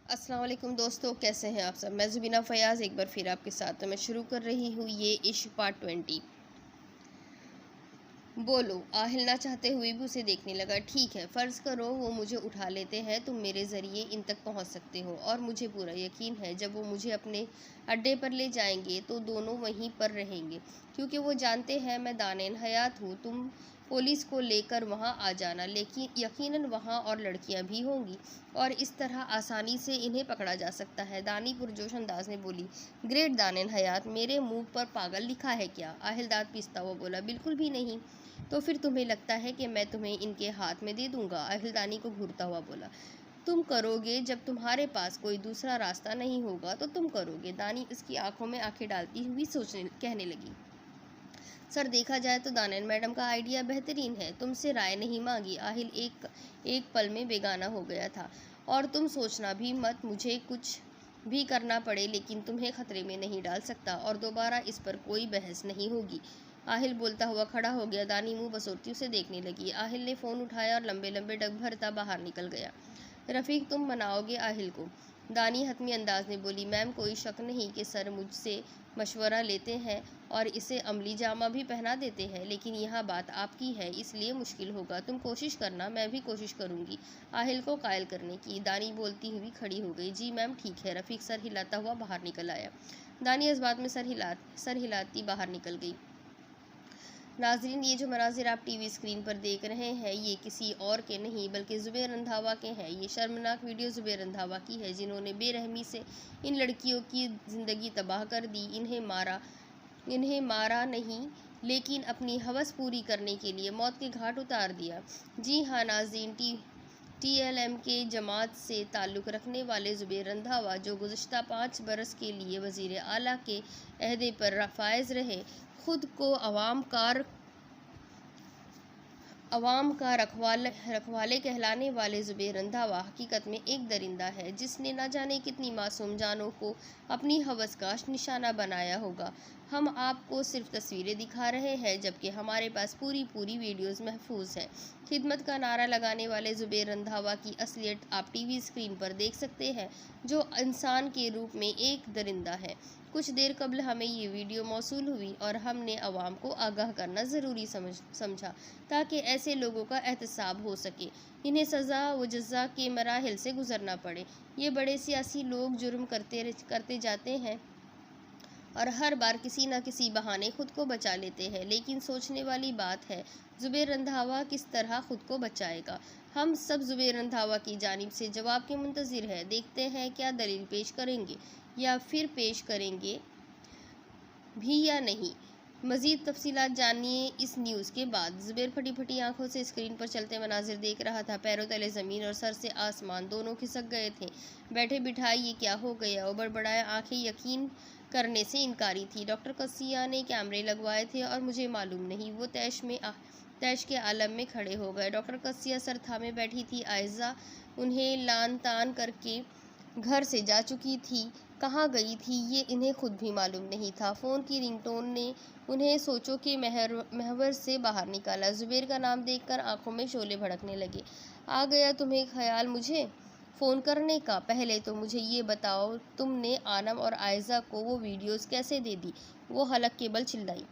अस्सलाम वालेकुम दोस्तों, कैसे हैं आप सब। मैं ज़ुबीना फ़याज़ एक बार फिर आपके साथ मैं शुरू कर रही हूँ ये इश्क पार्ट 20। बोलो। आहिल ना चाहते हुए भी उसे देखने लगा। ठीक है, फ़र्ज़ करो वो मुझे उठा लेते हैं, तुम मेरे ज़रिए इन तक पहुँच सकते हो और मुझे पूरा यकीन है जब वो मुझे अपने अड्डे पर ले जाएंगे तो दोनों वहीं पर रहेंगे, क्योंकि वो जानते हैं मैं दानिन हयात हूँ। तुम पुलिस को लेकर वहाँ आ जाना, लेकिन यकीनन वहाँ और लड़कियाँ भी होंगी और इस तरह आसानी से इन्हें पकड़ा जा सकता है। दानी पुरजोश अंदाज में बोली। ग्रेट दानिन हयात, मेरे मुंह पर पागल लिखा है क्या? आहिल दाँत पीसता हुआ बोला। बिल्कुल भी नहीं। तो फिर तुम्हें लगता है कि मैं तुम्हें इनके हाथ में दे दूंगा? आहिल दानी को घूरता हुआ बोला। तुम करोगे जब तुम्हारे पास कोई दूसरा रास्ता नहीं होगा तो तुम करोगे। दानी इसकी आंखों में आंखें डालती हुई सोचने कहने लगी। सर, देखा जाए तो दानिन मैडम का आइडिया बेहतरीन है। तुमसे राय नहीं मांगी। आहिल एक पल में बेगाना हो गया था। और तुम सोचना भी मत, मुझे कुछ भी करना पड़े लेकिन तुम्हें खतरे में नहीं डाल सकता और दोबारा इस पर कोई बहस नहीं होगी। आहिल बोलता हुआ खड़ा हो गया। दानी मुंह बसोरती उसे देखने लगी। आहिल ने फ़ोन उठाया और लंबे लंबे डग भरता बाहर निकल गया। रफ़ीक, तुम मनाओगे आहिल को? दानी हतमी अंदाज में बोली। मैम, कोई शक नहीं कि सर मुझसे मशवरा लेते हैं और इसे अमली जामा भी पहना देते हैं, लेकिन यहाँ बात आपकी है इसलिए मुश्किल होगा। तुम कोशिश करना, मैं भी कोशिश करूँगी आहिल को कायल करने की। दानी बोलती हुई खड़ी हो गई। जी मैम, ठीक है। रफ़ीक सर हिलाता हुआ बाहर निकल आया। दानी इस बात में सर हिलाती बाहर निकल गई। नाजरीन, ये जो मनाजिर आप टीवी स्क्रीन पर देख रहे हैं ये किसी और के नहीं बल्कि ज़ुबैर रंधावा के हैं। ये शर्मनाक वीडियो ज़ुबैर रंधावा की है, जिन्होंने बेरहमी से इन लड़कियों की ज़िंदगी तबाह कर दी। इन्हें मारा नहीं, लेकिन अपनी हवस पूरी करने के लिए मौत के घाट उतार दिया। जी हाँ नाज़रीन, TLM के जमात से ताल्लुक़ रखने वाले ज़ुबैर रंधावा, जो गुज़श्ता 5 बरस के लिए वज़ीर आला के अहदे पर फायज़ रहे, खुद को अवाम का रखवाले कहलाने वाले ज़ुबैर रंधावा हकीकत में एक दरिंदा है, जिसने न जाने कितनी मासूम जानों को अपनी हवस का निशाना बनाया होगा। हम आपको सिर्फ तस्वीरें दिखा रहे हैं, जबकि हमारे पास पूरी वीडियोज़ महफूज हैं। खिदमत का नारा लगाने वाले ज़ुबैर रंधावा की असलियत आप टीवी स्क्रीन पर देख सकते हैं, जो इंसान के रूप में एक दरिंदा है। कुछ देर कबल हमें ये वीडियो मौसूल हुई और हमने अवाम को आगाह करना ज़रूरी समझा, ताकि ऐसे लोगों का एहतसाब हो सके, इन्हें सज़ा व जज़ा के मराहिल से गुजरना पड़े। ये बड़े सियासी लोग जुर्म करते जाते हैं और हर बार किसी न किसी बहाने खुद को बचा लेते हैं, लेकिन सोचने वाली बात है ज़ुबैर रंधावा किस तरह खुद को बचाएगा। हम सब ज़ुबैर रंधावा की जानिब से जवाब के मुंतज़िर हैं। देखते हैं क्या दलील पेश करेंगे या फिर पेश करेंगे भी या नहीं। मज़ीद तफसीलात जानिए इस न्यूज़ के बाद। ज़ुबैर फटी फटी आंखों से स्क्रीन पर चलते मनाजिर देख रहा था। पैरों तले ज़मीन और सर से आसमान दोनों खिसक गए थे। बैठे बिठाए ये क्या हो गया? वो बड़बड़ाए, आंखें यकीन करने से इनकारी थी। डॉक्टर कसिया ने कैमरे लगवाए थे और मुझे मालूम नहीं। वो तैश के आलम में खड़े हो गए। डॉक्टर कसिया सर थामे बैठी थी। आयज़ा उन्हें लान तान करके घर से जा चुकी थी। कहाँ गई थी ये इन्हें खुद भी मालूम नहीं था। फ़ोन की रिंगटोन ने उन्हें सोचों के महवर से बाहर निकाला। ज़ुबैर का नाम देखकर आंखों में शोले भड़कने लगे। आ गया तुम्हें ख्याल मुझे फ़ोन करने का? पहले तो मुझे ये बताओ, तुमने आनम और आयज़ा को वो वीडियोज़ कैसे दे दी? वो हलक के बल चिल्लाई।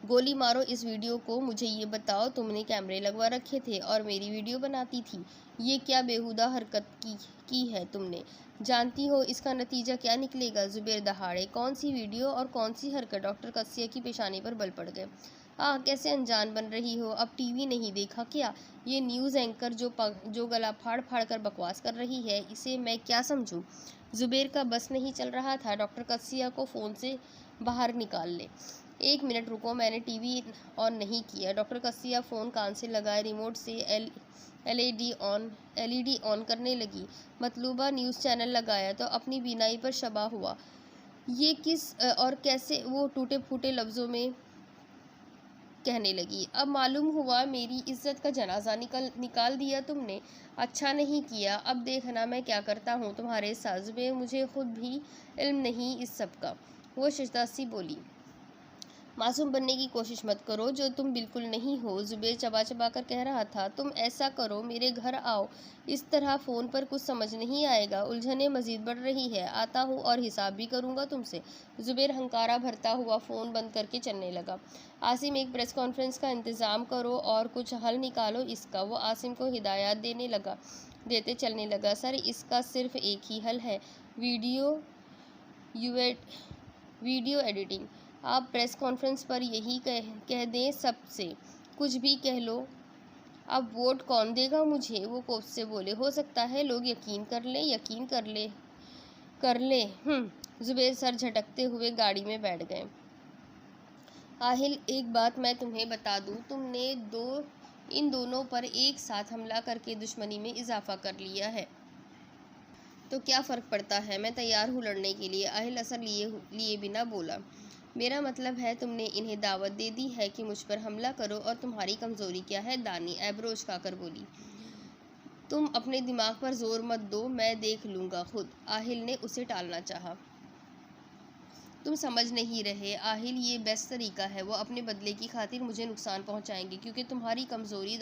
गोली मारो इस वीडियो को। मुझे ये बताओ, तुमने कैमरे लगवा रखे थे और मेरी वीडियो बनाती थी। ये क्या बेहुदा हरकत की है तुमने? जानती हो इसका नतीजा क्या निकलेगा? ज़ुबैर दहाड़े। कौन सी वीडियो और कौन सी हरकत? डॉक्टर कसिया की पेशानी पर बल पड़ गए। कैसे अनजान बन रही हो? अब टीवी नहीं देखा क्या? ये न्यूज़ एंकर जो गला फाड़ फाड़ कर बकवास कर रही है, इसे मैं क्या समझूं? ज़ुबैर का बस नहीं चल रहा था। डॉक्टर कसिया को फ़ोन से बाहर निकाल ले। 1 मिनट रुको, मैंने टीवी ऑन नहीं किया। डॉक्टर कसिया फ़ोन कान से लगाए रिमोट से एलईडी ऑन करने लगी। मतलूबा न्यूज़ चैनल लगाया तो अपनी बीनाई पर शबा हुआ। ये किस और कैसे? वो टूटे फूटे लफ्ज़ों में कहने लगी। अब मालूम हुआ मेरी इज्जत का जनाजा निकाल दिया तुमने। अच्छा नहीं किया। अब देखना मैं क्या करता हूँ तुम्हारे साथ। ज़ुबैर, मुझे खुद भी इल्म नहीं इस सब का। वो शिजदा सी बोली। मासूम बनने की कोशिश मत करो, जो तुम बिल्कुल नहीं हो। जुबेर चबा चबा कर कह रहा था। तुम ऐसा करो, मेरे घर आओ। इस तरह फ़ोन पर कुछ समझ नहीं आएगा। उलझनें मज़ीद बढ़ रही है। आता हूँ और हिसाब भी करूँगा तुमसे। जुबेर हंकारा भरता हुआ फ़ोन बंद करके चलने लगा। आसिम, एक प्रेस कॉन्फ्रेंस का इंतज़ाम करो और कुछ हल निकालो इसका। वो आसिम को हिदायत देते चलने लगा। सर, इसका सिर्फ एक ही हल है, वीडियो एडिटिंग। आप प्रेस कॉन्फ्रेंस पर यही कह दें सबसे, कुछ भी कह लो। अब वोट कौन देगा मुझे? वो कोप से बोले। हो सकता है लोग यकीन कर ले। जुबेर सर झटकते हुए गाड़ी में बैठ गए। आहिल, एक बात मैं तुम्हें बता दूं, तुमने इन दोनों पर एक साथ हमला करके दुश्मनी में इजाफा कर लिया है। तो क्या फ़र्क पड़ता है, मैं तैयार हूँ लड़ने के लिए। आहिल असर लिए बिना बोला। मेरा मतलब है, तुमने इन्हें दावत दे दी है कि मुझ पर हमला करो, और तुम्हारी कमज़ोरी क्या है? दानी ऐब्रो उचकाकर बोली। तुम अपने दिमाग पर जोर मत दो, मैं देख लूँगा खुद। आहिल ने उसे टालना चाहा। तुम समझ नहीं रहे आहिल, ये बेस्ट तरीका है। वो अपने बदले की खातिर मुझे नुकसान पहुंचाएंगे, क्योंकि तुम्हारी कमज़ोरी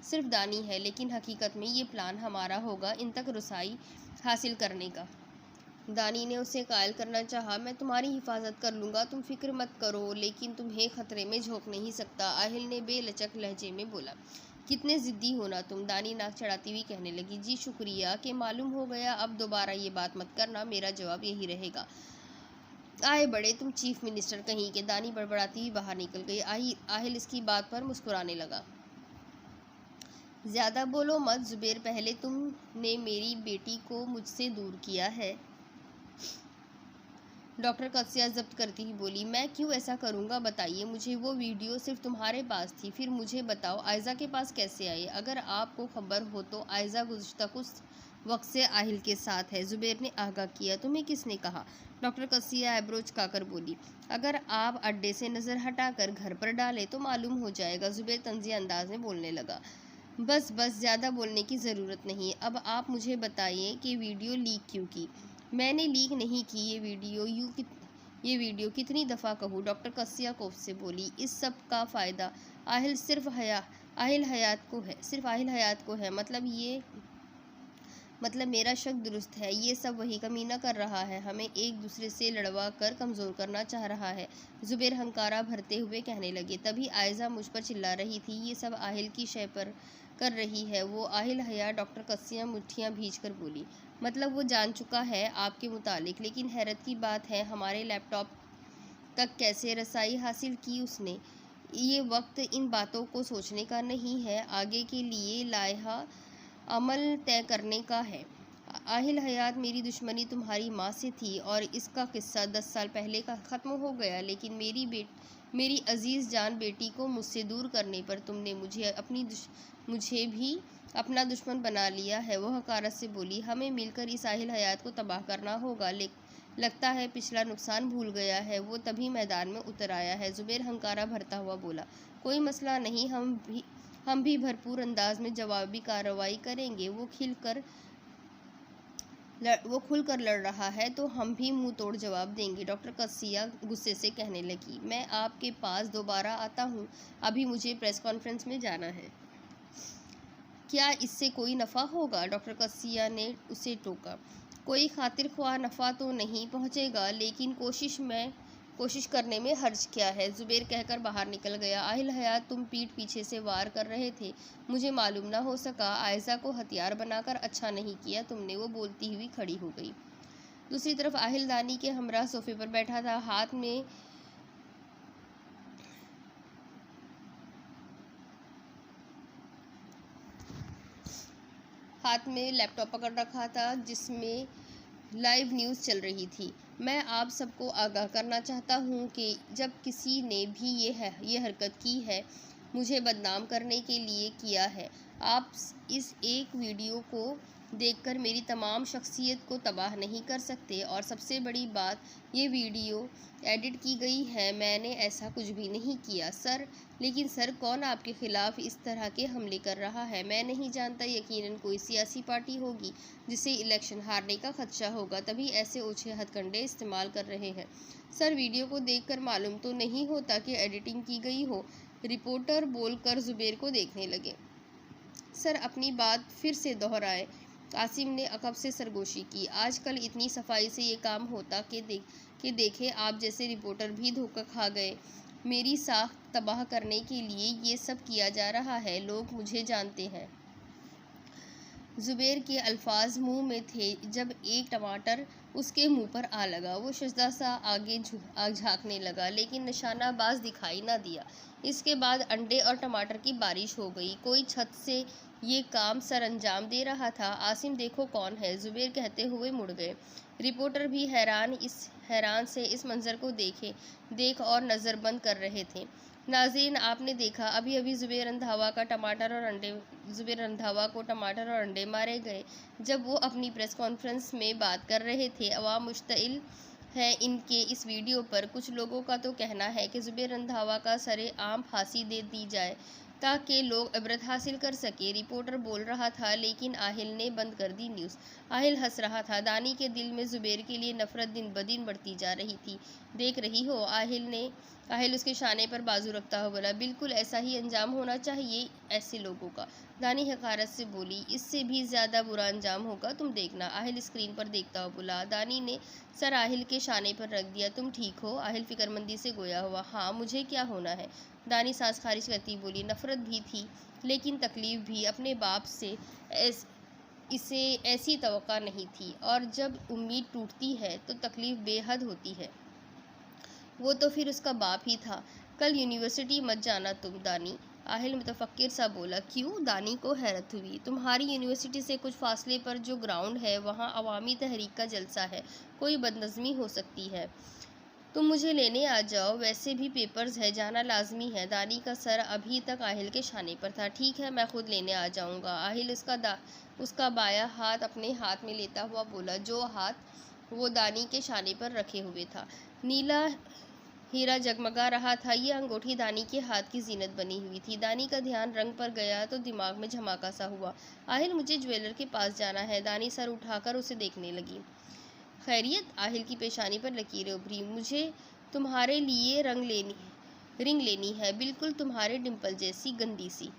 सिर्फ दानी है, लेकिन हकीकत में ये प्लान हमारा होगा इन तक रसाई हासिल करने का। दानी ने उसे कायल करना चाहा। मैं तुम्हारी हिफाजत कर लूँगा, तुम फिक्र मत करो, लेकिन तुम्हें खतरे में झोंक नहीं सकता। आहिल ने बेलचक लहजे में बोला। कितने ज़िद्दी हो ना तुम, दानी नाक चढ़ाती हुई कहने लगी। जी शुक्रिया कि मालूम हो गया, अब दोबारा ये बात मत करना, मेरा जवाब यही रहेगा। आए बड़े तुम चीफ मिनिस्टर कहीं के। दानी बड़बड़ाती हुई बाहर निकल गई। आहिल इसकी बात पर मुस्कुराने लगा। ज़्यादा बोलो मत जुबेर, पहले तुमने मेरी बेटी को मुझसे दूर किया है। डॉक्टर कसिया जब्त करती ही बोली। मैं क्यों ऐसा करूँगा, बताइए मुझे। वो वीडियो सिर्फ तुम्हारे पास थी, फिर मुझे बताओ आयज़ा के पास कैसे आई? अगर आपको खबर हो तो आयज़ा गुज़श्ता कुछ वक्त से आहिल के साथ है, जुबेर ने आगाह किया। तुम्हें किसने कहा? डॉक्टर कसिया एब्रो चुकाकर बोली। अगर आप अड्डे से नज़र हटाकर घर पर डालें तो मालूम हो जाएगा। जुबेर तंज़िया अंदाज में बोलने लगा। बस ज़्यादा बोलने की ज़रूरत नहीं। अब आप मुझे बताइए कि वीडियो लीक क्यों की? मैंने लीक नहीं की ये वीडियो कितनी दफ़ा कहूँ? डॉक्टर कसिया कोफ से बोली। इस सब का फ़ायदा सिर्फ आहिल हयात को है। मतलब मेरा शक दुरुस्त है, ये सब वही कमीना कर रहा है, हमें एक दूसरे से लड़वा कर कमज़ोर करना चाह रहा है। जुबेर हंकारा भरते हुए कहने लगे। तभी आयज़ा मुझ पर चिल्ला रही थी, ये सब आहिल की शय पर कर रही है वो। आहिल हया। डॉक्टर कसिया मुट्ठियाँ भींच कर बोली। मतलब वो जान चुका है आपके मुतालिक, लेकिन हैरत की बात है हमारे लैपटॉप तक कैसे रसाई हासिल की उसने? ये वक्त इन बातों को सोचने का नहीं है, आगे के लिए लाइहा अमल तय करने का है। आहिल हयात, मेरी दुश्मनी तुम्हारी माँ से थी और इसका किस्सा 10 साल पहले का ख़त्म हो गया, लेकिन मेरी अजीज़ जान बेटी को मुझसे दूर करने पर तुमने मुझे भी अपना दुश्मन बना लिया है। वो हकारत से बोली। हमें मिलकर इस आहिल हयात को तबाह करना होगा। लगता है पिछला नुकसान भूल गया है, वो तभी मैदान में उतर आया है। जुबेर हंकारा भरता हुआ बोला। कोई मसला नहीं, हम भी भरपूर अंदाज में जवाबी कार्रवाई करेंगे। वो खुलकर लड़ रहा है तो हम भी मुंह तोड़ जवाब देंगे। डॉक्टर कसिया गुस्से से कहने लगी। मैं आपके पास दोबारा आता हूँ, अभी मुझे प्रेस कॉन्फ्रेंस में जाना है। क्या इससे कोई नफ़ा होगा? डॉक्टर कसिया ने उसे टोका। कोई खातिर ख्वाह नफ़ा तो नहीं पहुँचेगा, लेकिन कोशिश करने में हर्ज क्या है? जुबेर कहकर बाहर निकल गया। आहिल हयात, तुम पीठ पीछे से वार कर रहे थे, मुझे मालूम ना हो सका। आयज़ा को हथियार बनाकर अच्छा नहीं किया तुमने। वो बोलती हुई खड़ी हो गई। दूसरी तरफ आहिल दानी के हमरा सोफे पर बैठा था। हाथ में लैपटॉप पकड़ रखा था जिसमें लाइव न्यूज़ चल रही थी। मैं आप सबको आगाह करना चाहता हूँ कि जब किसी ने भी ये हरकत की है, मुझे बदनाम करने के लिए किया है। आप इस एक वीडियो को देखकर मेरी तमाम शख्सियत को तबाह नहीं कर सकते। और सबसे बड़ी बात, ये वीडियो एडिट की गई है, मैंने ऐसा कुछ भी नहीं किया सर। लेकिन सर, कौन आपके खिलाफ इस तरह के हमले कर रहा है? मैं नहीं जानता। यकीनन कोई सियासी पार्टी होगी जिसे इलेक्शन हारने का खदशा होगा, तभी ऐसे ओछे हथकंडे इस्तेमाल कर रहे हैं। सर, वीडियो को देखकर मालूम तो नहीं होता कि एडिटिंग की गई हो। रिपोर्टर बोलकर जुबैर को देखने लगे। सर, अपनी बात फिर से दोहराएं। आसिम ने अकब से सरगोशी की। आजकल इतनी सफाई से ये काम होता कि देखें, आप जैसे रिपोर्टर भी धोखा खा गए। मेरी साख तबाह करने के लिए ये सब किया जा रहा है। लोग मुझे जानते हैं। जुबैर के अल्फाज मुंह में थे जब एक टमाटर उसके मुंह पर आ लगा। वो शजदा सा आगे झांकने लगा, लेकिन निशानाबाज दिखाई न दिया। इसके बाद अंडे और टमाटर की बारिश हो गई। कोई छत से ये काम सर अंजाम दे रहा था। आसिम, देखो कौन है, जुबैर कहते हुए मुड़ गए। रिपोर्टर भी हैरान से इस मंजर को देख और नज़र बंद कर रहे थे। नाज़रीन, आपने देखा, अभी अभी जुबैर रंधावा को टमाटर और अंडे मारे गए। जब वो अपनी प्रेस कॉन्फ्रेंस में बात कर रहे थे। अवाम मुश्तइल है इनके इस वीडियो पर। कुछ लोगों का तो कहना है कि जुबैर रंधावा का सरेआम फांसी दे दी जाए ताकि लोग इबरत हासिल कर सके। रिपोर्टर बोल रहा था, लेकिन आहिल ने बंद कर दी न्यूज़। आहिल हंस रहा था। दानी के दिल में जुबैर के लिए नफरत दिन ब दिन बढ़ती जा रही थी। देख रही हो, आहिल उसके शाने पर बाजू रखता हुआ बोला। बिल्कुल ऐसा ही अंजाम होना चाहिए ऐसे लोगों का। दानी हकारत से बोली। इससे भी ज़्यादा बुरा अंजाम होगा, तुम देखना। आहिल स्क्रीन पर देखता हुआ बोला। दानी ने सर आहिल के शाने पर रख दिया। तुम ठीक हो? आहिल फिक्रमंदी से गोया हुआ। हाँ, मुझे क्या होना है? दानी सांस खारिज करती बोली। नफरत भी थी, लेकिन तकलीफ भी। अपने बाप से इसे ऐसी तवक्का नहीं थी, और जब उम्मीद टूटती है तो तकलीफ बेहद होती है। वो तो फिर उसका बाप ही था। कल यूनिवर्सिटी मत जाना तुम, दानी। आहिल मुतफक्किर सा बोला। क्यों? दानी को हैरत हुई। तुम्हारी यूनिवर्सिटी से कुछ फासले पर जो ग्राउंड है, वहाँ अवामी तहरीक का जलसा है, कोई बदनज़मी हो सकती है। तुम मुझे लेने आ जाओ, वैसे भी पेपर्स है, जाना लाजमी है। दानी का सर अभी तक आहिल के शाने पर था। ठीक है, मैं खुद लेने आ जाऊँगा। आहिल उसका बायां हाथ अपने हाथ में लेता हुआ बोला, जो हाथ वो दानी के शाने पर रखे हुए था। नीला हीरा जगमगा रहा था। ये अंगूठी दानी के हाथ की जीनत बनी हुई थी। दानी का ध्यान रंग पर गया तो दिमाग में झमाका सा हुआ। आहिल, मुझे ज्वेलर के पास जाना है। दानी सर उठाकर उसे देखने लगी। खैरियत? आहिल की पेशानी पर लकीरें उभरी। मुझे तुम्हारे लिए रिंग लेनी है, बिल्कुल तुम्हारे डिम्पल जैसी, गंदी सी।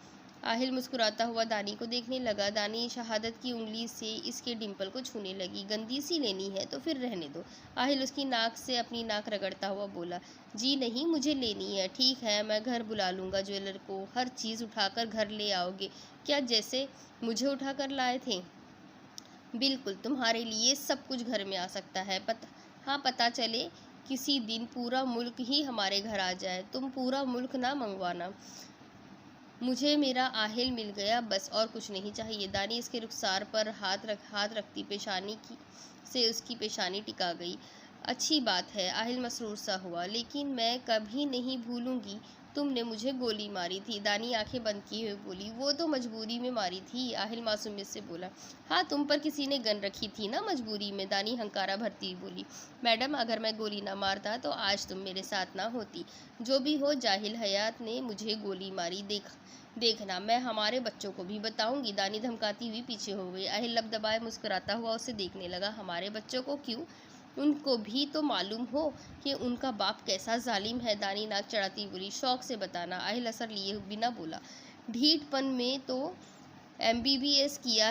आहिल मुस्कुराता हुआ दानी को देखने लगा। दानी शहादत की उंगली से इसके डिम्पल को छूने लगी। गंदी सी लेनी है तो फिर रहने दो। आहिल उसकी नाक से अपनी नाक रगड़ता हुआ बोला। जी नहीं, मुझे लेनी है। ठीक है, मैं घर बुला लूँगा ज्वेलर को। हर चीज़ उठाकर घर ले आओगे क्या, जैसे मुझे उठाकर लाए थे? बिल्कुल, तुम्हारे लिए सब कुछ घर में आ सकता है। पता चले किसी दिन पूरा मुल्क ही हमारे घर आ जाए। तुम पूरा मुल्क ना मंगवाना। मुझे मेरा आहिल मिल गया, बस और कुछ नहीं चाहिए। दानी इसके रुखसार पर हाथ रखती पेशानी से उसकी पेशानी टिका गई। अच्छी बात है। आहिल मसरूर सा हुआ। लेकिन मैं कभी नहीं भूलूंगी तुमने मुझे गोली मारी थी। दानी आंखें बंद किए हुए बोली। वो तो मजबूरी में मारी थी, आहिल मासूमियत से बोला। हाँ, तुम पर किसी ने गन रखी थी ना मजबूरी में, दानी हंकारा भरती हुई बोली। मैडम, अगर मैं गोली ना मारता तो आज तुम मेरे साथ ना होती। जो भी हो, जाहिल हयात ने मुझे गोली मारी। देखना, मैं हमारे बच्चों को भी बताऊंगी। दानी धमकाती हुई पीछे हो गई। आहिल लब दबाए मुस्कुराता हुआ उसे देखने लगा। हमारे बच्चों को क्यों? उनको भी तो मालूम हो कि उनका बाप कैसा जालिम है। दानी नाक चढ़ाती बोली। शौक से बताना, आहिल असर लिए बिना बोला। ढीठपन में तो एमबीबीएस किया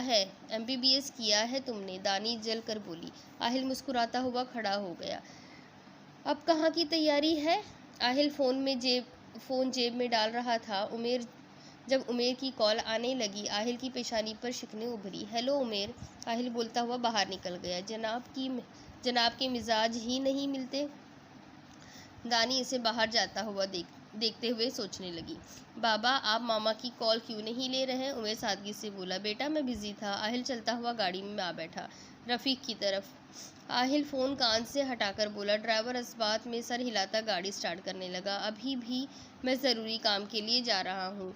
है तुमने, दानी जल कर बोली। आहिल मुस्कुराता हुआ खड़ा हो गया। अब कहाँ की तैयारी है? आहिल फ़ोन जेब में डाल रहा था। जब उमेर की कॉल आने लगी, आहिल की पेशानी पर शिकने उभरी। हेलो उमेर, आहिल बोलता हुआ बाहर निकल गया। जनाब के मिजाज ही नहीं मिलते। दानी इसे बाहर जाता हुआ देखते हुए सोचने लगी। बाबा, आप मामा की कॉल क्यों नहीं ले रहे? उमेर सादगी से बोला। बेटा, मैं बिजी था। आहिल चलता हुआ गाड़ी में आ बैठा, रफ़ीक की तरफ। आहिल फ़ोन कान से हटाकर बोला। ड्राइवर इस्बात में सर हिलाता गाड़ी स्टार्ट करने लगा। अभी भी मैं ज़रूरी काम के लिए जा रहा हूँ।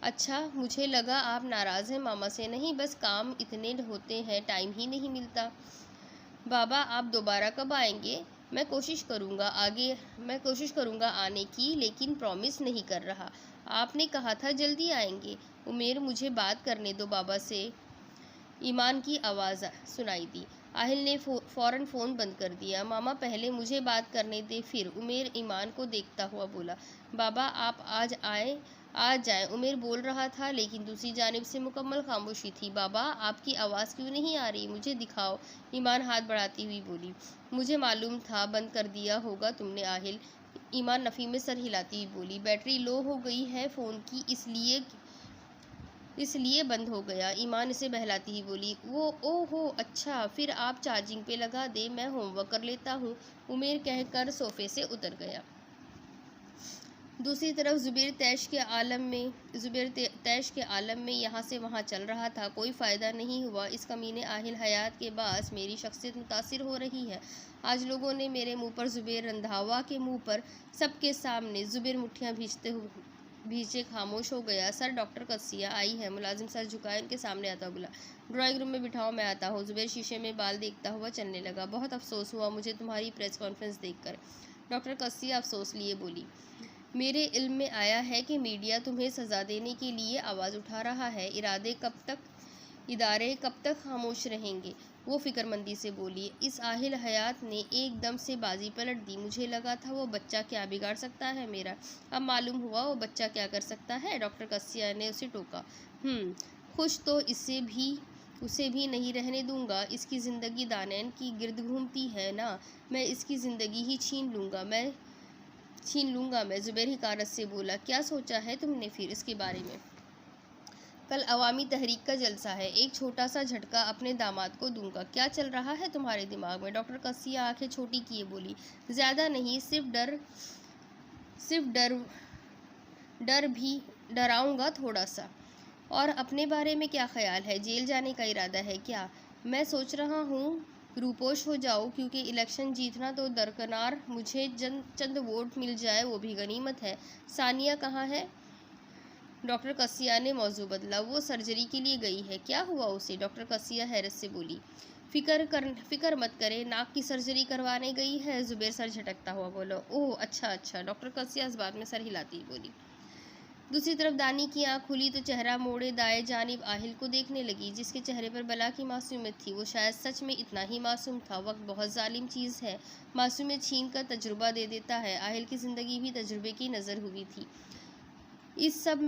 अच्छा, मुझे लगा आप नाराज़ हैं मामा से। नहीं, बस काम इतने होते हैं, टाइम ही नहीं मिलता। बाबा, आप दोबारा कब आएंगे? मैं कोशिश करूँगा आने की, लेकिन प्रॉमिस नहीं कर रहा। आपने कहा था जल्दी आएंगे। उमेर, मुझे बात करने दो बाबा से। ईमान की आवाज़ सुनाई दी। आहिल ने फ़ौरन फ़ोन बंद कर दिया। मामा, पहले मुझे बात करने दे फिर। उमेर ईमान को देखता हुआ बोला। बाबा, आप आज जाएं, उमेर बोल रहा था, लेकिन दूसरी जानिब से मुकम्मल खामोशी थी। बाबा, आपकी आवाज़ क्यों नहीं आ रही? मुझे दिखाओ। ईमान हाथ बढ़ाती हुई बोली। मुझे मालूम था बंद कर दिया होगा तुमने आहिल। ईमान नफ़ी में सर हिलाती हुई बोली। बैटरी लो हो गई है फ़ोन की, इसलिए बंद हो गया। ईमान इसे बहलाती ही बोली। ओहो, अच्छा, फिर आप चार्जिंग पे लगा दे, मैं होमवर्क कर लेता हूँ। उमेर कहकर सोफे से उतर गया। दूसरी तरफ जुबैर तैश के आलम में यहाँ से वहाँ चल रहा था। कोई फ़ायदा नहीं हुआ। इस कमीने आहिल हयात के बास मेरी शख्सियत मुतासिर हो रही है। आज लोगों ने मेरे मुंह पर जुबैर रंधावा के मुंह पर सबके सामने जुबैर मुट्ठियाँ भींचे खामोश हो गया। सर, डॉक्टर कस्सिया आई है। मुलाजिम सर झुकाए उनके सामने आता बोला। ड्राइंग रूम में बिठाओ, मैं आता हूँ। जुबैर शीशे में बाल देखता हुआ चलने लगा। बहुत अफसोस हुआ मुझे तुम्हारी प्रेस कॉन्फ्रेंस देखकर। डॉक्टर कस्सिया अफसोस लिए बोली। मेरे इल्म में आया है कि मीडिया तुम्हें सज़ा देने के लिए आवाज़ उठा रहा है। इदारे कब तक खामोश रहेंगे? वो फिक्रमंदी से बोली। इस आहिल हयात ने एकदम से बाजी पलट दी। मुझे लगा था वो बच्चा क्या बिगाड़ सकता है मेरा, अब मालूम हुआ वो बच्चा क्या कर सकता है। डॉक्टर कस्सिया ने उसे टोका। खुश तो उसे भी नहीं रहने दूंगा। इसकी ज़िंदगी दानैन की गिर्द घूमती है ना, मैं इसकी ज़िंदगी ही छीन लूँगा मैं। जुबैर हिकारत से बोला। क्या सोचा है तुमने फिर इसके बारे में? कल अवामी तहरीक का जलसा है, एक छोटा सा झटका अपने दामाद को दूंगा। क्या चल रहा है तुम्हारे दिमाग में? डॉक्टर कस्सिया आंखें छोटी किए बोली। ज़्यादा नहीं, सिर्फ डर भी डराऊंगा थोड़ा सा। और अपने बारे में क्या ख्याल है? जेल जाने का इरादा है क्या? मैं सोच रहा हूँ रूपोश हो जाओ, क्योंकि इलेक्शन जीतना तो दरकिनार, मुझे चंद वोट मिल जाए वो भी गनीमत है। सानिया कहाँ है? डॉक्टर कस्सिया ने मौजू बदला। वो सर्जरी के लिए गई है। क्या हुआ उसे? डॉक्टर कस्सिया हैरत से बोली। फिक्र मत करे, नाक की सर्जरी करवाने गई है। जुबैर सर झटकता हुआ बोला। ओह, अच्छा। डॉक्टर कस्सिया इस बात में सर हिलाती बोली। दूसरी तरफ दानी की आंख खुली तो चेहरा मोड़े दाएं जानिब आहिल को देखने लगी, जिसके चेहरे पर बला की मासूमियत थी। वो शायद सच में इतना ही मासूम था। वक्त बहुत जालिम चीज़ है, मासूमियत छीन कर तजुर्बा दे देता है। आहिल की ज़िंदगी भी तजुर्बे की नज़र हुई थी। इस सब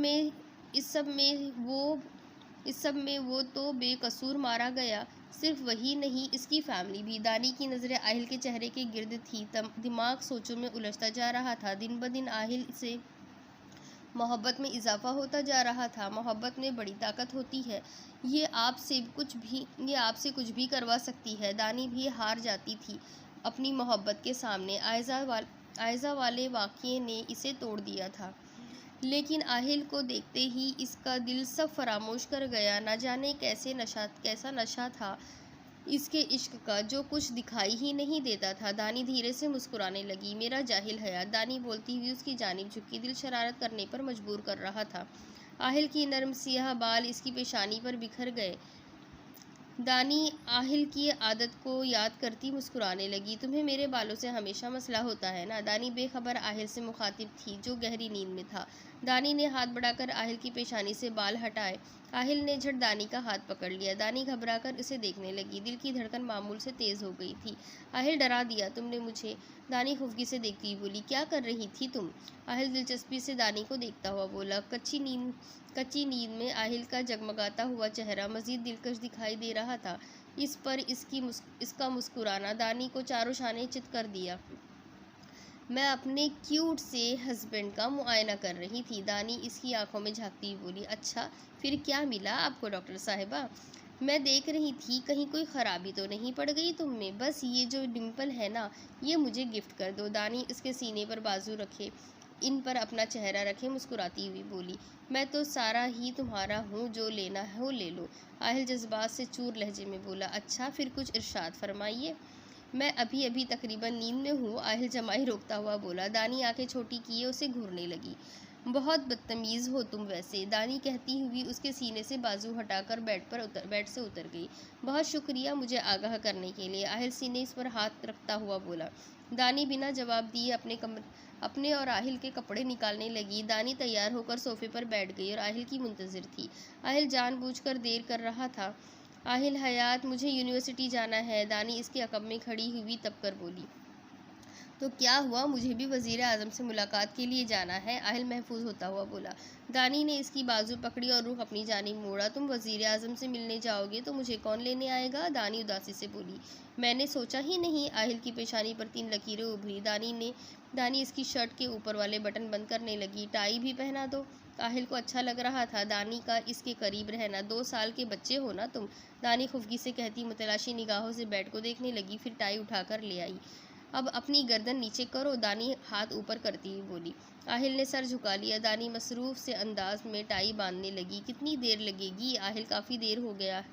में वो तो बेकसूर मारा गया। सिर्फ वही नहीं, इसकी फैमिली भी। दानी की नज़रें आहिल के चेहरे के गिर्द थी। दिमाग सोचों में उलझता जा रहा था। दिन ब दिन आहिल से मोहब्बत में इजाफा होता जा रहा था। मोहब्बत में बड़ी ताकत होती है। ये आपसे कुछ भी करवा सकती है। दानी भी हार जाती थी अपनी मोहब्बत के सामने। आयज़ा वाले वाक़ये ने इसे तोड़ दिया था। लेकिन आहिल को देखते ही इसका दिल सब फरामोश कर गया। न जाने कैसा नशा था इसके इश्क का, जो कुछ दिखाई ही नहीं देता था। दानी धीरे से मुस्कुराने लगी। मेरा जाहिल हयात, दानी बोलती हुई उसकी जानिब झुकी। दिल शरारत करने पर मजबूर कर रहा था। आहिल की नरम सियाह बाल इसकी पेशानी पर बिखर गए। दानी आहिल की आदत को याद करती मुस्कुराने लगी। तुम्हें मेरे बालों से हमेशा मसला होता है ना? दानी बेखबर आहिल से मुखातिब थी, जो गहरी नींद में था। दानी ने हाथ बढ़ाकर आहिल की पेशानी से बाल हटाए। आहिल ने झट दानी का हाथ पकड़ लिया। दानी घबराकर इसे देखने लगी। दिल की धड़कन मामूल से तेज़ हो गई थी। आहिल, डरा दिया तुमने मुझे। दानी खुफगी से देखती हुई बोली। क्या कर रही थी तुम? आहिल दिलचस्पी से दानी को देखता हुआ बोला। कच्ची नींद में आहिल का जगमगाता हुआ चेहरा मज़ीद दिलकश दिखाई दे रहा था। इस पर इसका मुस्कुराना दानी को चारों शाने चित कर दिया। मैं अपने क्यूट से हस्बैंड का मुआयना कर रही थी। दानी इसकी आंखों में झांकती हुई बोली। अच्छा, फिर क्या मिला आपको डॉक्टर साहिबा? मैं देख रही थी कहीं कोई ख़राबी तो नहीं पड़ गई तुम में। बस ये जो डिम्पल है ना, ये मुझे गिफ्ट कर दो। दानी इसके सीने पर बाजू रखे, इन पर अपना चेहरा रखे मुस्कुराती हुई बोली। मैं तो सारा ही तुम्हारा हूँ, जो लेना हो ले लो। आहिल जज्बात से चूर लहजे में बोला। अच्छा, फिर कुछ इरशाद फरमाइए। मैं अभी तकरीबन नींद में हूँ, आहिल जमाई रोकता हुआ बोला। दानी आंखें छोटी किए उसे घूरने लगी। बहुत बदतमीज़ हो तुम वैसे, दानी कहती हुई उसके सीने से बाजू हटाकर बेड से उतर गई। बहुत शुक्रिया मुझे आगाह करने के लिए, आहिल सीने इस पर हाथ रखता हुआ बोला। दानी बिना जवाब दिए अपने और आहिल के कपड़े निकालने लगी। दानी तैयार होकर सोफे पर बैठ गई और आहिल की मुंतजिर थी। आहिल जानबूझकर देर कर रहा था। आहिल हयात, मुझे यूनिवर्सिटी जाना है, दानी इसके अकब में खड़ी हुई तब कर बोली। तो क्या हुआ, मुझे भी वज़ीर आज़म से मुलाकात के लिए जाना है, आहिल महफूज होता हुआ बोला। दानी ने इसकी बाजू पकड़ी और रुख अपनी जानिब मोड़ा। तुम वज़ीर आज़म से मिलने जाओगे तो मुझे कौन लेने आएगा, दानी उदासी से बोली। मैंने सोचा ही नहीं, आहिल की पेशानी पर 3 लकीरें उभरी। दानी इसकी शर्ट के ऊपर वाले बटन बंद करने लगी। टाई भी पहना दो। आहिल को अच्छा लग रहा था दानी का इसके करीब रहना। 2 साल के बच्चे हो ना तुम, दानी खुफगी से कहती मुतलाशी निगाहों से बेड को देखने लगी, फिर टाई उठाकर ले आई। अब अपनी गर्दन नीचे करो, दानी हाथ ऊपर करती हुई बोली। आहिल ने सर झुका लिया। दानी मसरूफ़ से अंदाज में टाई बांधने लगी। कितनी देर लगेगी, आहिल काफ़ी देर हो गया।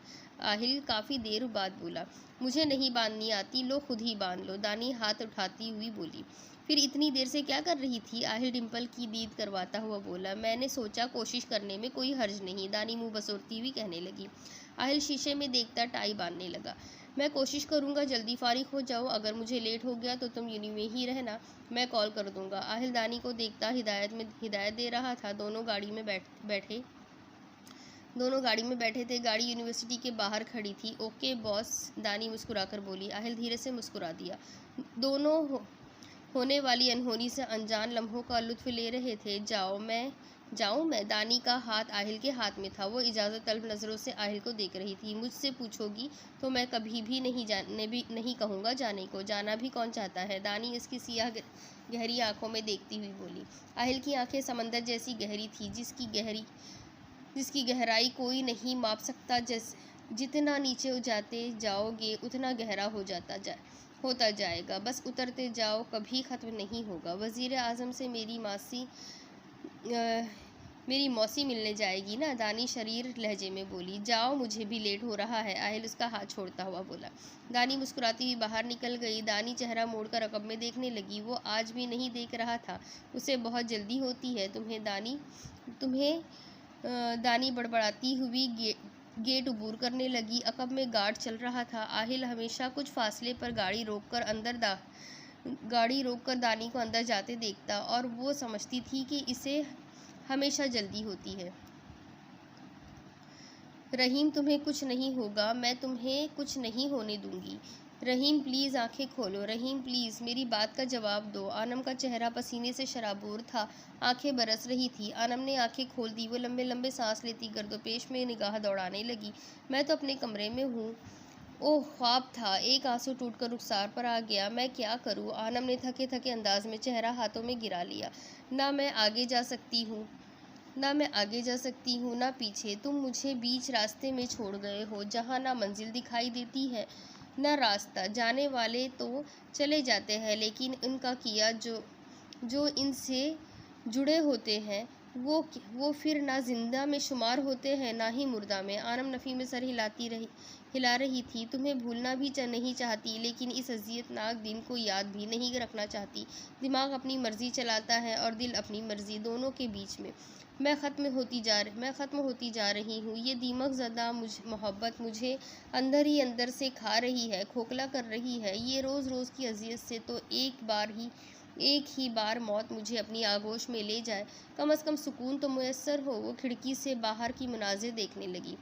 आहिल काफ़ी देर बाद बोला। मुझे नहीं बांधनी आती, लो खुद ही बांध लो, दानी हाथ उठाती हुई बोली। फिर इतनी देर से क्या कर रही थी, आहिल डिम्पल की दीद करवाता हुआ बोला। मैंने सोचा कोशिश करने में कोई हर्ज नहीं, दानी मुंह बसोरती हुई कहने लगी। आहिल शीशे में देखता टाई बांधने लगा। मैं कोशिश करूँगा जल्दी फारिग हो जाओ, अगर मुझे लेट हो गया तो तुम यूनि में ही रहना, मैं कॉल कर दूँगा। आहिल दानी को देखता हिदायत दे रहा था। दोनों गाड़ी में बैठे थे। गाड़ी यूनिवर्सिटी के बाहर खड़ी थी। ओके बॉस, दानी मुस्कुराकर बोली। आहिल धीरे से मुस्कुरा दिया। दोनों होने वाली अनहोनी से अनजान लम्हों का लुत्फ़ ले रहे थे। जाऊँ मैं, दानी का हाथ आहिल के हाथ में था। वो इजाज़त तलब नज़रों से आहिल को देख रही थी। मुझसे पूछोगी तो मैं कभी भी नहीं कहूँगा जाने को, जाना भी कौन चाहता है, दानी इसकी सियाह गहरी आंखों में देखती हुई बोली। आहिल की आंखें समंदर जैसी गहरी थी, जिसकी गहराई कोई नहीं माप सकता। जितना नीचे जाते जाओगे उतना गहरा होता जाएगा, बस उतरते जाओ, कभी ख़त्म नहीं होगा। वज़ीर आज़म से मेरी मौसी मिलने जाएगी ना, दानी शरीर लहजे में बोली। जाओ, मुझे भी लेट हो रहा है, आहिल उसका हाथ छोड़ता हुआ बोला। दानी मुस्कुराती हुई बाहर निकल गई। दानी चेहरा मोड़कर अकब में देखने लगी। वो आज भी नहीं देख रहा था। उसे बहुत जल्दी होती है तुम्हें दानी बड़बड़ाती हुई गेट अबूर करने लगी। अकब में गार्ड चल रहा था। आहिल हमेशा कुछ फासले पर गाड़ी रोककर दानी को अंदर जाते देखता और वो समझती थी कि इसे हमेशा जल्दी होती है। रहीम, तुम्हें कुछ नहीं होगा, मैं तुम्हें कुछ नहीं होने दूंगी। रहीम प्लीज़ आंखें खोलो, रहीम प्लीज़ मेरी बात का जवाब दो। आनम का चेहरा पसीने से शराबोर था, आंखें बरस रही थी। आनम ने आंखें खोल दी। वो लंबे लंबे सांस लेती गर्दोपेश में निगाह दौड़ाने लगी। मैं तो अपने कमरे में हूँ। ओह, ख्वाब था। एक आंसू टूटकर रुखसार पर आ गया। मैं क्या करूँ, आनम ने थके थके अंदाज में चेहरा हाथों में गिरा लिया। ना मैं आगे जा सकती हूँ ना पीछे। तुम मुझे बीच रास्ते में छोड़ गए हो, जहाँ ना मंजिल दिखाई देती है ना रास्ता। जाने वाले तो चले जाते हैं, लेकिन उनका किया जो इनसे जुड़े होते हैं वो फिर ना जिंदा में शुमार होते हैं ना ही मुर्दा में। आनम नफ़ी में सर हिला रही थी। तुम्हें भूलना भी नहीं चाहती, लेकिन इस अज़ियतनाक दिन को याद भी नहीं रखना चाहती। दिमाग अपनी मर्ज़ी चलाता है और दिल अपनी मर्ज़ी, दोनों के बीच में मैं ख़त्म होती जा रही हूँ। ये दीमक ज़दा मोहब्बत मुझे अंदर ही अंदर से खा रही है, खोखला कर रही है। ये रोज़ रोज़ की अज़ियत से तो एक ही बार मौत मुझे अपनी आगोश में ले जाए, कम से कम सुकून तो मुयस्सर हो। वो खिड़की से बाहर की मनाज़िर देखने लगी।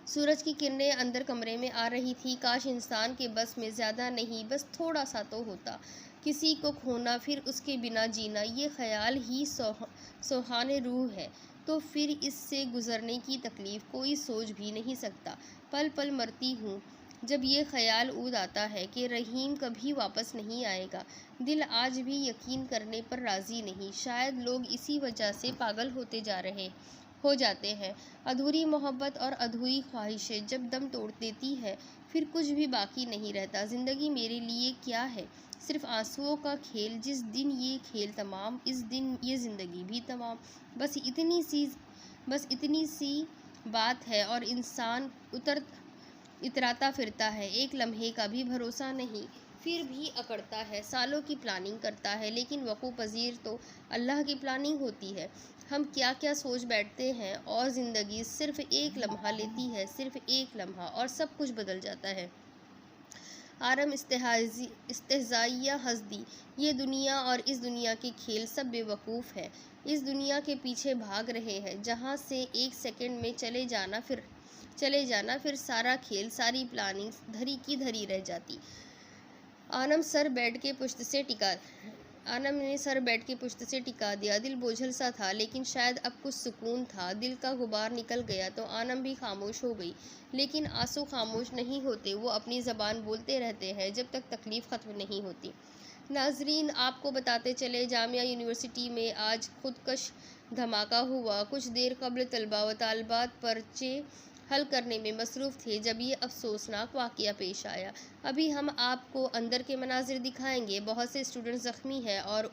सूरज की किरणें अंदर कमरे में आ रही थी। काश इंसान के बस में ज़्यादा नहीं, बस थोड़ा सा तो होता। किसी को खोना, फिर उसके बिना जीना, ये ख़याल ही सोहाने रूह है। तो फिर इससे गुज़रने की तकलीफ़ कोई सोच भी नहीं सकता। पल पल मरती हूँ जब ये ख़याल ऊद आता है कि रहीम कभी वापस नहीं आएगा। दिल आज भी यकीन करने पर राज़ी नहीं। शायद लोग इसी वजह से पागल हो जाते हैं। अधूरी मोहब्बत और अधूरी ख्वाहिशें जब दम तोड़ देती है, फिर कुछ भी बाकी नहीं रहता। ज़िंदगी मेरे लिए क्या है, सिर्फ आंसुओं का खेल। जिस दिन ये खेल तमाम, इस दिन ये ज़िंदगी भी तमाम। बस इतनी सी बात है और इंसान इतराता फिरता है। एक लम्हे का भी भरोसा नहीं। फिर भी अकड़ता है, सालों की प्लानिंग करता है, लेकिन वक़ूफ़ पज़ीर तो अल्लाह की प्लानिंग होती है। हम क्या क्या सोच बैठते हैं और ज़िंदगी सिर्फ़ एक लम्हा लेती है, सिर्फ़ एक लम्हा, और सब कुछ बदल जाता है। आरम इस्तेज़ाइया हँस दी। ये दुनिया और इस दुनिया के खेल सब बेवकूफ़ है। इस दुनिया के पीछे भाग रहे हैं, जहाँ से एक सेकंड में चले जाना, फिर सारा खेल, सारी प्लानिंग धरी की धरी रह जाती। आनम ने सर बेड के पुश्त से टिका दिया। दिल बोझल सा था, लेकिन शायद अब कुछ सुकून था। दिल का गुबार निकल गया तो आनम भी खामोश हो गई। लेकिन आंसू खामोश नहीं होते, वो अपनी ज़बान बोलते रहते हैं जब तक तकलीफ़ ख़त्म नहीं होती। नाजरीन, आपको बताते चले, जामिया यूनिवर्सिटी में आज खुदकश धमाका हुआ। कुछ देर कबल तलबा व तालिबात पर्चे हल करने में मसरूफ़ थे जब ये अफसोसनाक वाक़या पेश आया। अभी हम आपको अंदर के मनाजिर दिखाएंगे। बहुत से स्टूडेंट ज़ख्मी हैं और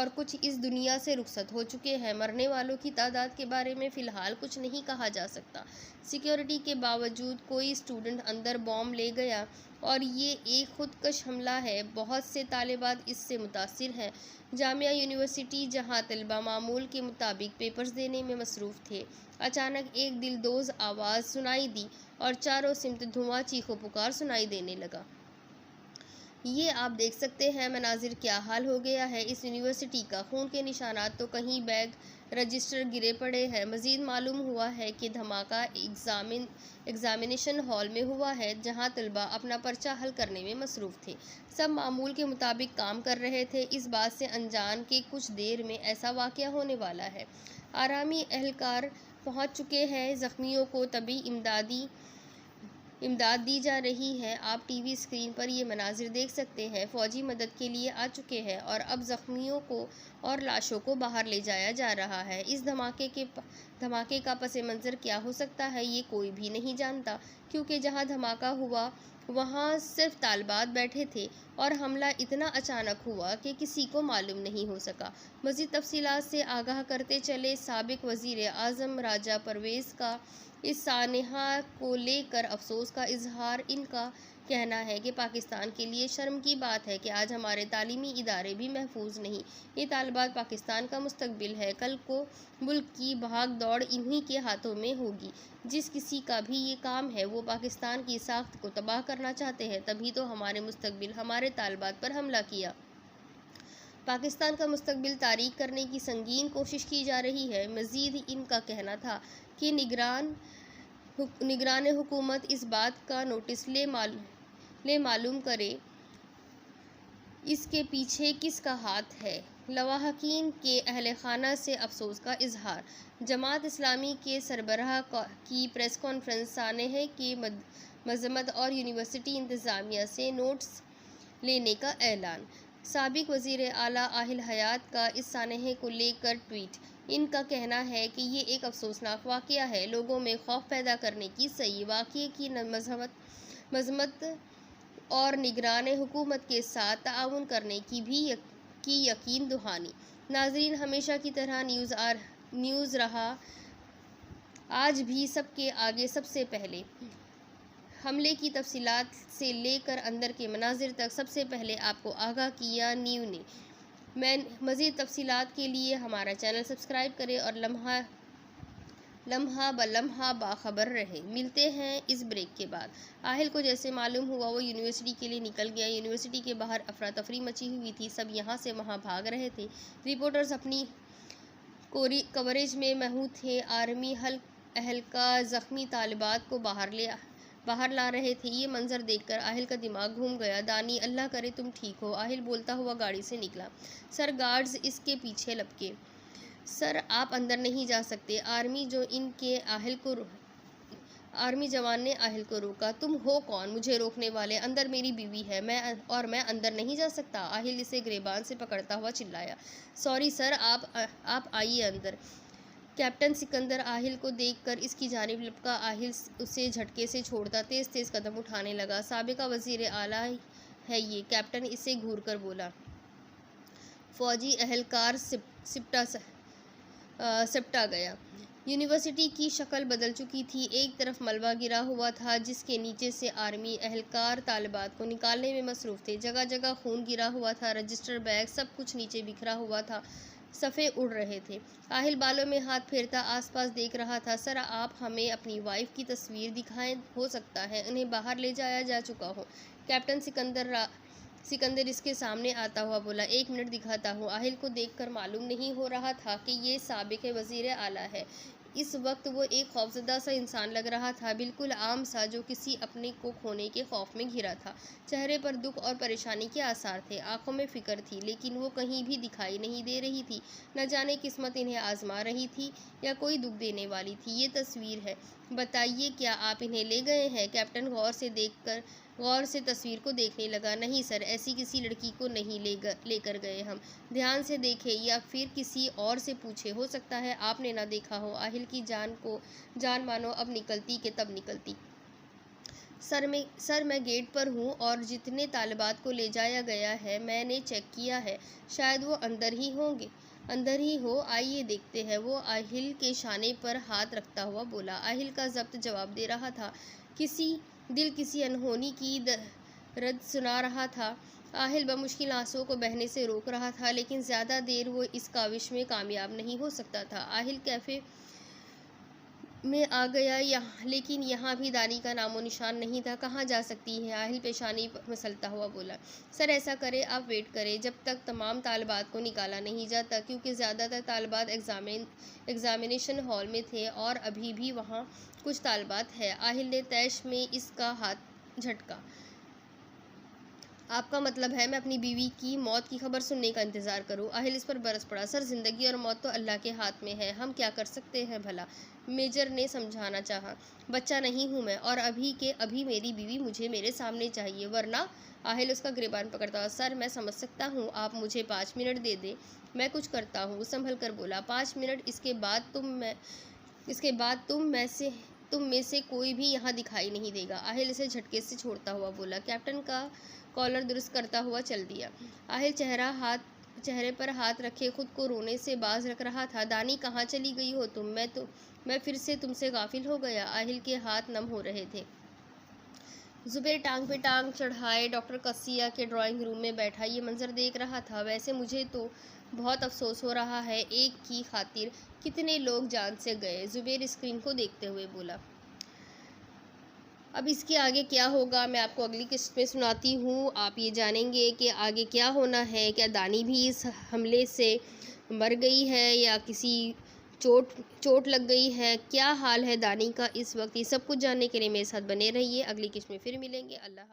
कुछ इस दुनिया से रुखसत हो चुके हैं। मरने वालों की तादाद के बारे में फ़िलहाल कुछ नहीं कहा जा सकता। सिक्योरिटी के बावजूद कोई स्टूडेंट अंदर बॉम्ब ले गया और ये एक खुदकश हमला है। बहुत से तालिबात इससे मुतासिर हैं। जामिया यूनिवर्सिटी, जहाँ तलबा मामूल के मुताबिक पेपर्स देने में मसरूफ़ थे, अचानक एक दिलदोज़ आवाज़ सुनाई दी और चारों सिमत धुआं, चीखो पुकार सुनाई देने लगा। ये आप देख सकते हैं मनाजिर, क्या हाल हो गया है इस यूनिवर्सिटी का। खून के निशानात तो कहीं बैग, रजिस्टर गिरे पड़े हैं। मज़ीद मालूम हुआ है कि धमाका एग्ज़ामिनेशन हॉल में हुआ है, जहां तलबा अपना पर्चा हल करने में मसरूफ़ थे। सब मामूल के मुताबिक काम कर रहे थे, इस बात से अनजान कि कुछ देर में ऐसा वाक़या होने वाला है। आर्मी एहलकार पहुंच चुके हैं। ज़ख्मियों को तबी इमदाद दी जा रही है। आप टीवी स्क्रीन पर ये मनाजिर देख सकते हैं। फ़ौजी मदद के लिए आ चुके हैं और अब ज़ख्मियों को और लाशों को बाहर ले जाया जा रहा है। इस धमाके का पस मंज़र क्या हो सकता है, ये कोई भी नहीं जानता, क्योंकि जहां धमाका हुआ वहां सिर्फ तालिबात बैठे थे और हमला इतना अचानक हुआ कि किसी को मालूम नहीं हो सका। मज़ीद तफसीलात से आगाह करते चले, साबिक़ वज़ीर आज़म राजा परवेज़ का इस सानहा को लेकर अफसोस का इजहार। इनका कहना है कि पाकिस्तान के लिए शर्म की बात है कि आज हमारे तालीमी इदारे भी महफूज नहीं। ये तालिबात पाकिस्तान का मुस्तकबिल है। कल को मुल्क की भाग दौड़ इन्हीं के हाथों में होगी। जिस किसी का भी ये काम है, वो पाकिस्तान की साख्त को तबाह करना चाहते हैं। तभी तो हमारे मुस्तकबिल, हमारे तालिबात पर हमला किया। पाकिस्तान का मुस्तकबिल तारीक करने की संगीन कोशिश की जा रही है। मज़ीद इनका कहना था कि निगरान हुकूमत इस बात का नोटिस मालूम करे इसके पीछे किसका हाथ है। लवाहकीन के अहल खाना से अफसोस का इजहार। जमात इस्लामी के सरबराह की प्रेस कॉन्फ्रेंस, सानहे की मजम्मत और यूनिवर्सिटी इंतज़ामिया से नोट्स लेने का ऐलान। साबिक वज़ीर आला आहिल हयात का इस सानहे को लेकर ट्वीट। इनका कहना है कि ये एक अफसोसनाक वाक़या है। लोगों में खौफ पैदा करने की सही, वाक़ये की मजम्मत और निगरान हुकूमत के साथ ताउन करने की यकीन दहानी। नाज़रीन, हमेशा की तरह न्यूज़ रहा आज भी सबके आगे सबसे पहले। हमले की तफसीलात से लेकर अंदर के मनाजिर तक सबसे पहले आपको आगाह किया न्यू ने। मज़ीद तफसीलात के लिए हमारा चैनल सब्सक्राइब करें और लम्हा ब लम्हा बाखबर रहे। मिलते हैं इस ब्रेक के बाद। आहिल को जैसे मालूम हुआ वो यूनिवर्सिटी के लिए निकल गया। यूनिवर्सिटी के बाहर अफरा तफरी मची हुई थी। सब यहाँ से वहाँ भाग रहे थे। रिपोर्टर्स अपनी कवरेज में महूद थे। आर्मी एहलकार ज़ख्मी तालिबात को बाहर ला रहे थे। ये मंजर देखकर आहिल का दिमाग घूम गया। दानी, अल्लाह करे तुम ठीक हो। आहिल बोलता हुआ गाड़ी से निकला। सर, गार्ड्स इसके पीछे लपके। सर, आप अंदर नहीं जा सकते। आर्मी जवान ने आहिल को रोका। तुम हो कौन मुझे रोकने वाले? अंदर मेरी बीवी है, मैं अंदर नहीं जा सकता। आहिल इसे गिरेबान से पकड़ता हुआ चिल्लाया। सॉरी सर, आप आइए अंदर। कैप्टन सिकंदर आहिल को देखकर इसकी जानिब लपका। आहिल उसे झटके से छोड़ता तेज़ तेज़ कदम उठाने लगा। साबिका वज़ीर आला है ये, कैप्टन इसे घूर कर बोला। फ़ौजी एहलकार सिपटा गया। यूनिवर्सिटी की शक्ल बदल चुकी थी। एक तरफ मलबा गिरा हुआ था जिसके नीचे से आर्मी एहलकार तालिबात को निकालने में मसरूफ़ थे। जगह जगह खून गिरा हुआ था, रजिस्टर बैग सब कुछ नीचे बिखरा हुआ था, सफ़े उड़ रहे थे। आहिल बालों में हाथ फेरता आसपास देख रहा था। सर, आप हमें अपनी वाइफ की तस्वीर दिखाएं, हो सकता है उन्हें बाहर ले जाया जा चुका हो। कैप्टन सिकंदर इसके सामने आता हुआ बोला। 1 मिनट दिखाता हूँ। आहिल को देखकर मालूम नहीं हो रहा था कि ये साबिक वज़ीर आला है। इस वक्त वो एक खौफजदा सा इंसान लग रहा था, बिल्कुल आम सा, जो किसी अपने को खोने के खौफ में घिरा था। चेहरे पर दुख और परेशानी के आसार थे, आंखों में फिक्र थी, लेकिन वो कहीं भी दिखाई नहीं दे रही थी। न जाने किस्मत इन्हें आजमा रही थी या कोई दुख देने वाली थी। ये तस्वीर है, बताइए क्या आप इन्हें ले गए हैं? कैप्टन गौर से तस्वीर को देखने लगा। नहीं सर, ऐसी किसी लड़की को नहीं लेकर गए हम। ध्यान से देखे या फिर किसी और से पूछे, हो सकता है आपने ना देखा हो। आहिल की जान मानो अब निकलती के तब निकलती। सर, मैं गेट पर हूँ और जितने तालिबात को ले जाया गया है मैंने चेक किया है। शायद वो अंदर ही हो, आइए देखते हैं। वो आहिल के शाने पर हाथ रखता हुआ बोला। आहिल का ज़ब्त जवाब दे रहा था। किसी अनहोनी की दर्द सुना रहा था। आहिल बमुश्किल आंसुओं को बहने से रोक रहा था, लेकिन ज़्यादा देर वो इस काविश में कामयाब नहीं हो सकता था। आहिल कैफ़े में आ गया, लेकिन यहाँ भी दानी का नामो निशान नहीं था। कहाँ जा सकती है? आहिल पेशानी मसलता हुआ बोला। सर, ऐसा करें, आप वेट करें जब तक तमाम तालिबात को निकाला नहीं जाता, क्योंकि ज़्यादातर तालिबात एग्जामिनेशन हॉल में थे और अभी भी वहाँ कुछ तालिबात है। आहिल ने तैश में इसका हाथ झटका। आपका मतलब है मैं अपनी बीवी की मौत की खबर सुनने का इंतज़ार करूं? आहिल इस पर बरस पड़ा। सर, ज़िंदगी और मौत तो अल्लाह के हाथ में है, हम क्या कर सकते हैं भला? मेजर ने समझाना चाहा। बच्चा नहीं हूं मैं, और अभी के अभी मेरी बीवी मुझे मेरे सामने चाहिए, वरना। आहिल उसका गिरबान पकड़ता हुआ। सर, मैं समझ सकता हूँ, आप मुझे 5 मिनट दे दें, मैं कुछ करता हूँ। संभल कर बोला। 5 मिनट, इसके बाद तुम में से कोई भी यहाँ दिखाई नहीं देगा। आहिल इसे झटके से छोड़ता हुआ बोला। कैप्टन का कॉलर दुरुस्त करता हुआ चल दिया। आहिल चेहरे पर हाथ रखे खुद को रोने से बाज रख रहा था। दानी, कहाँ चली गई हो तुम? मैं फिर से तुमसे गाफिल हो गया। आहिल के हाथ नम हो रहे थे। जुबैर टांग पे टांग चढ़ाए डॉक्टर कसिया के ड्राइंग रूम में बैठा ये मंजर देख रहा था। वैसे मुझे तो बहुत अफसोस हो रहा है, एक की खातिर कितने लोग जान से गए। जुबैर स्क्रीन को देखते हुए बोला। अब इसके आगे क्या होगा मैं आपको अगली किस्त में सुनाती हूँ। आप ये जानेंगे कि आगे क्या होना है। क्या दानी भी इस हमले से मर गई है या किसी चोट लग गई है? क्या हाल है दानी का इस वक्त? ये सब कुछ जानने के लिए मेरे साथ बने रहिए। अगली किस्त में फिर मिलेंगे। अल्लाह हाफ़िज़।